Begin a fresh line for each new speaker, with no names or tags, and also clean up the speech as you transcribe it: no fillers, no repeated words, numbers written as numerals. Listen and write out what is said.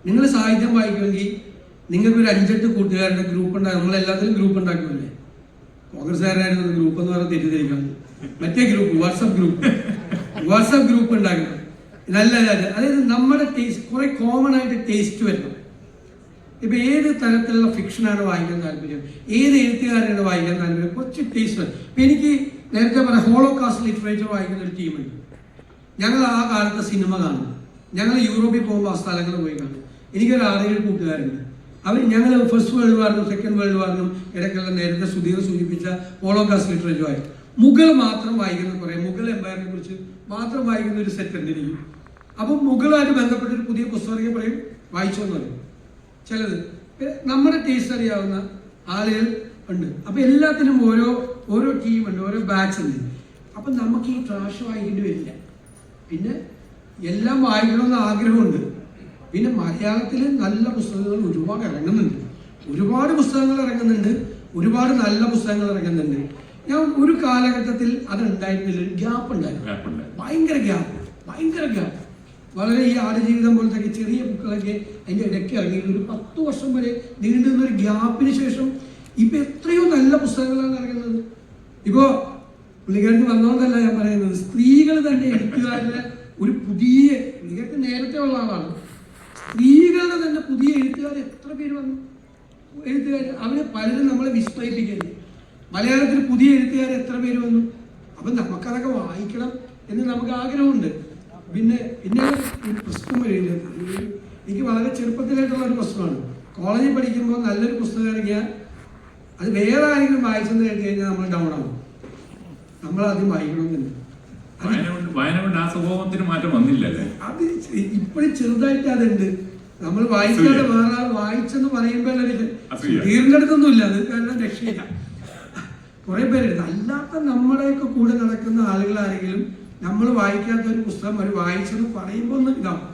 നിങ്ങൾ സാഹിത്യം വായിക്കുമെങ്കിൽ നിങ്ങൾക്കൊരു 5-8 കൂട്ടുകാരുടെ ഗ്രൂപ്പ് ഉണ്ടാകും. നമ്മളെല്ലാത്തിലും ഗ്രൂപ്പ് ഉണ്ടാക്കുമല്ലേ? കോൺഗ്രസ്സുകാരായിരുന്നു ഗ്രൂപ്പ് എന്ന് പറഞ്ഞാൽ തെറ്റിദ്ധരിക്കണം. മറ്റേ ഗ്രൂപ്പ് വാട്സപ്പ് ഗ്രൂപ്പ് ഉണ്ടാക്കണം. നല്ല അതായത് നമ്മുടെ ടേസ്റ്റ് കുറെ കോമൺ ആയിട്ട് ടേസ്റ്റ് വരണം. ഇപ്പൊ ഏത് തരത്തിലുള്ള ഫിക്ഷനാണ് വായിക്കാൻ താല്പര്യം, ഏത് എഴുത്തുകാരാണ് വായിക്കാൻ താല്പര്യം, കുറച്ച് ടേസ്റ്റ് വരും. ഇപ്പൊ എനിക്ക് നേരത്തെ പറയാം, ഹോളോകാസ്റ്റ് ലിറ്ററേച്ചർ വായിക്കുന്ന ഒരു ടീമുണ്ട്. ഞങ്ങൾ ആ കാലത്തെ സിനിമ കാണും. ഞങ്ങൾ യൂറോപ്പിൽ പോകുമ്പോൾ ആ സ്ഥലങ്ങൾ പോയി കാണും. എനിക്കൊരു 6-7 കൂട്ടുകാരുണ്ട്. ഞങ്ങൾ ഫസ്റ്റ് വേൾഡ് വാറിനും സെക്കൻഡ് വേൾഡ് വാറിനും ഇടയ്ക്കുള്ള നേരത്തെ സുധീർ സൂചിപ്പിച്ച ഹോളോകാസ്റ്റ് ലിറ്ററേച്ചർ വായിക്കും. മുഗൾ മാത്രം വായിക്കുന്ന കുറെ, മുഗൾ എംപയറിനെ കുറിച്ച് മാത്രം വായിക്കുന്ന ഒരു സെറ്റ് ഉണ്ട് എനിക്ക്. അപ്പം മുഗളായിട്ട് ബന്ധപ്പെട്ട ഒരു പുതിയ പുസ്തകം പറയും, വായിച്ചോന്ന് പറയും. ചിലത് നമ്മുടെ ടേസ്റ്റ് അറിയാവുന്ന ആളുകൾ ഉണ്ട്. അപ്പൊ എല്ലാത്തിനും ഓരോ ടീമുണ്ട്, ഓരോ ബാച്ച് ഉണ്ട്. അപ്പൊ നമുക്ക് ഈ ട്രാഷ് വായിക്കേണ്ടി വരില്ല. പിന്നെ എല്ലാം വായിക്കണമെന്ന് ആഗ്രഹമുണ്ട്. പിന്നെ മലയാളത്തിൽ നല്ല പുസ്തകങ്ങൾ ഒരുപാട് ഇറങ്ങുന്നുണ്ട്, ഒരുപാട് പുസ്തകങ്ങൾ ഇറങ്ങുന്നുണ്ട്, ഒരുപാട് നല്ല പുസ്തകങ്ങൾ ഇറങ്ങുന്നുണ്ട്. ഞാൻ ഒരു കാലഘട്ടത്തിൽ അതുണ്ടായിരുന്നില്ല, ഒരു ഗ്യാപ്പ് ഉണ്ടായിരുന്നു, ഭയങ്കര ഗ്യാപ്പ്. വളരെ ഈ ആടുജീവിതം പോലത്തെ ചെറിയ ബുക്കുകളൊക്കെ അതിൻ്റെ ഇടയ്ക്ക് ഇറങ്ങി ഒരു 10 വർഷം വരെ നീണ്ടുന്ന ഒരു ഗ്യാപ്പിന് ശേഷം ഇപ്പൊ എത്രയോ നല്ല പുസ്തകങ്ങളാണ് ഇറങ്ങുന്നത്. ഇപ്പോ പുള്ളിക്കാരന് വന്നോണ്ടല്ല ഞാൻ പറയുന്നത്, സ്ത്രീകൾ തന്നെ എഴുത്തുകാരുടെ ഒരു പുതിയ, പുള്ളിക്കാരത്ത് നേരത്തെ ഉള്ള ആളാണ്, സ്ത്രീകളുടെ തന്നെ പുതിയ എഴുത്തുകാർ എത്ര പേര് വന്നു. എഴുത്തുകാർ അവര് പലരും നമ്മളെ വിസ്മയിപ്പിക്കരുത്. മലയാളത്തിൽ പുതിയ എഴുത്തുകാർ എത്ര പേര് വന്നു. അപ്പൊ നമുക്കതൊക്കെ വായിക്കണം എന്ന് നമുക്ക് ആഗ്രഹമുണ്ട്. പിന്നെ ഒരു പ്രശ്നം വരുന്നത്, എനിക്ക് വളരെ ചെറുപ്പത്തിലായിട്ടുള്ള ഒരു പ്രശ്നമാണ്. കോളേജിൽ പഠിക്കുമ്പോൾ നല്ലൊരു പുസ്തകം ഇറങ്ങിയാൽ അത് വേറെ ആരെങ്കിലും വായിച്ചെന്ന് കേട്ട് കഴിഞ്ഞാൽ നമ്മൾ ഡൗൺ ആവും. നമ്മളാദ്യം വായിക്കണമെന്നുണ്ട്. അത് ഇപ്പോഴും ചെറുതായിട്ട് അതുണ്ട്. നമ്മൾ വായിക്കാതെ വേറെ ആൾ വായിച്ചെന്ന് പറയുമ്പോൾ തീർന്നെടുത്തൊന്നുമില്ല, അത് കാരണം രക്ഷയില്ല. കുറെ പേരുണ്ട്. അല്ലാത്ത നമ്മുടെയൊക്കെ കൂടെ നടക്കുന്ന ആളുകൾ ആരെങ്കിലും നമ്മൾ വായിക്കാത്ത ഒരു പുസ്തകം അവർ വായിച്ചെന്ന് പറയുമ്പോൾ ഒന്ന് ഇതാവും.